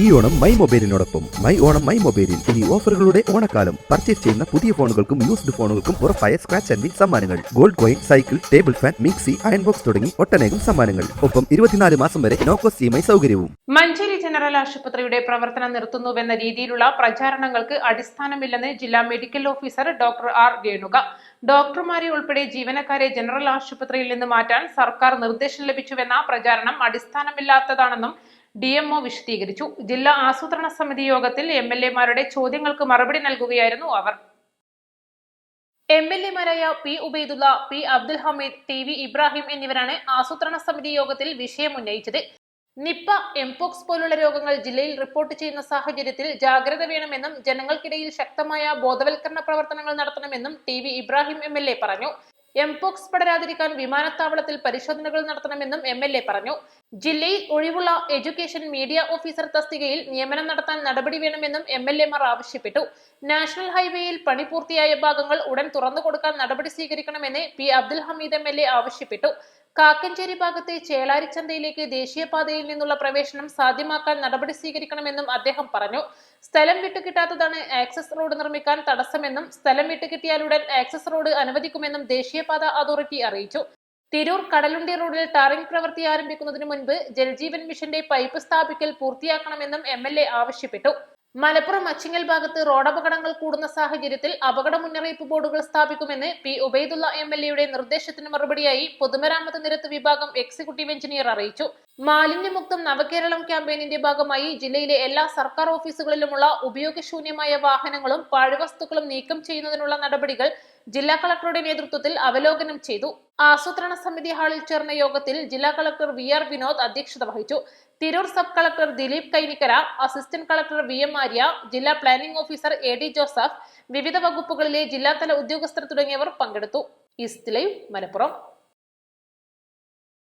ഈ ഓണം മൈ മൊബൈലിനോടൊപ്പം my Onam my മൊബൈലിൽ ഇനി ഓഫറുകളുടെ ഓണക്കാലം. പർച്ചേസ് ചെയ്യുന്ന പുതിയ ഫോണുകൾക്കും യൂസ്ഡ് ഫോണുകൾക്കും ഉറപ്പായ സ്ക്രാച്ച് ആൻഡ് വിൻ സമ്മാനങ്ങൾ, gold coin, cycle, table fan, mixie, iron box തുടങ്ങി ഒട്ടനേകം സമ്മാനങ്ങൾ. ഒപ്പം 24 മാസം വരെ നോ കോസ്റ്റ് EMI സൗകര്യവും. മഞ്ചേരി ജനറൽ ആശുപത്രിയുടെ പ്രവർത്തനം നിർത്തുന്നുവെന്ന രീതിയിലുള്ള പ്രചാരണങ്ങൾക്ക് അടിസ്ഥാനമില്ലെന്ന് ജില്ലാ medical officer doctor R Renuka. ഡോക്ടർമാരെ ഉൾപ്പെടെ ജീവനക്കാരെ ജനറൽ ആശുപത്രിയിൽ നിന്ന് മാറ്റാൻ സർക്കാർ നിർദ്ദേശം ലഭിച്ചുവെന്ന പ്രചാരണം അടിസ്ഥാനമില്ലാത്തതാണെന്നും DMO വിശദീകരിച്ചു. ജില്ലാ ആസൂത്രണ സമിതി യോഗത്തിൽ MLA-മാരുടെ ചോദ്യങ്ങൾക്ക് മറുപടി നൽകുകയായിരുന്നു അവർ. MLA-മാരായ P. Ubaidullah, P. Abdul Hameed, TV Ibrahim എന്നിവരാണ് ആസൂത്രണ സമിതി യോഗത്തിൽ വിഷയം ഉന്നയിച്ചത്. നിപ്പ, എംപോക്സ് പോലുള്ള രോഗങ്ങൾ ജില്ലയിൽ റിപ്പോർട്ട് ചെയ്യുന്ന സാഹചര്യത്തിൽ ജാഗ്രത വേണമെന്നും ജനങ്ങൾക്കിടയിൽ ശക്തമായ ബോധവൽക്കരണ പ്രവർത്തനങ്ങൾ നടത്തണമെന്നും TV ഇബ്രാഹിം MLA പറഞ്ഞു. എംപോക്സ് പടരാതിരിക്കാൻ വിമാനത്താവളത്തിൽ പരിശോധനകൾ നടത്തണമെന്നും MLA പറഞ്ഞു. ജില്ലയിൽ ഒഴിവുള്ള എഡ്യൂക്കേഷൻ മീഡിയ ഓഫീസർ തസ്തികയിൽ നിയമനം നടത്താൻ നടപടി വേണമെന്നും MLA-മാർ ആവശ്യപ്പെട്ടു. നാഷണൽ ഹൈവേയിൽ പണി പൂർത്തിയായ ഭാഗങ്ങൾ ഉടൻ തുറന്നു കൊടുക്കാൻ നടപടി സ്വീകരിക്കണമെന്ന് P. അബ്ദുൽ ഹമീദ് MLA ആവശ്യപ്പെട്ടു. കാക്കഞ്ചേരി ഭാഗത്തെ ചേളാരിച്ചന്തയിലേക്ക് ദേശീയപാതയിൽ നിന്നുള്ള പ്രവേശനം സാധ്യമാക്കാൻ നടപടി സ്വീകരിക്കണമെന്നും അദ്ദേഹം പറഞ്ഞു. സ്ഥലം വിട്ടുകിട്ടാത്തതാണ് ആക്സസ് റോഡ് നിർമ്മിക്കാൻ തടസ്സമെന്നും സ്ഥലം വിട്ടുകിട്ടിയാലുടൻ ആക്സസ് റോഡ് അനുവദിക്കുമെന്നും ദേശീയപാത അതോറിറ്റി അറിയിച്ചു. തിരൂർ കടലുണ്ടി റോഡിൽ ടാറിംഗ് പ്രവൃത്തി ആരംഭിക്കുന്നതിന് മുൻപ് ജൽജീവൻ മിഷന്റെ പൈപ്പ് സ്ഥാപിക്കൽ പൂർത്തിയാക്കണമെന്നും MLA ആവശ്യപ്പെട്ടു. മലപ്പുറം അച്ചിങ്ങൽ ഭാഗത്ത് റോഡപകടങ്ങൾ കൂടുന്ന സാഹചര്യത്തിൽ അപകട മുന്നറിയിപ്പ് ബോർഡുകൾ സ്ഥാപിക്കുമെന്ന് P. ഉബൈദുള്ള MLA-യുടെ നിർദ്ദേശത്തിന് മറുപടിയായി പൊതുമരാമത്ത് നിരത്ത് വിഭാഗം എക്സിക്യൂട്ടീവ് എഞ്ചിനീയർ അറിയിച്ചു. മാലിന്യമുക്തം നവകേരളം ക്യാമ്പയിനിന്റെ ഭാഗമായി ജില്ലയിലെ എല്ലാ സർക്കാർ ഓഫീസുകളിലുമുള്ള ഉപയോഗശൂന്യമായ വാഹനങ്ങളും പാഴ്വസ്തുക്കളും നീക്കം ചെയ്യുന്നതിനുള്ള നടപടികൾ ജില്ലാ കളക്ടറുടെ നേതൃത്വത്തിൽ അവലോകനം ചെയ്തു. ആസൂത്രണ സമിതി ഹാളിൽ ചേർന്ന യോഗത്തിൽ ജില്ലാ കളക്ടർ VR വിനോദ് അധ്യക്ഷത വഹിച്ചു. Tirur sub collector Dileep Kainikkara, assistant collector VM Arya, ജില്ലാ പ്ലാനിംഗ് ഓഫീസർ AD ജോസഫ്, വിവിധ വകുപ്പുകളിലെ ജില്ലാതല ഉദ്യോഗസ്ഥർ തുടങ്ങിയവർ പങ്കെടുത്തു. East live, Malappuram.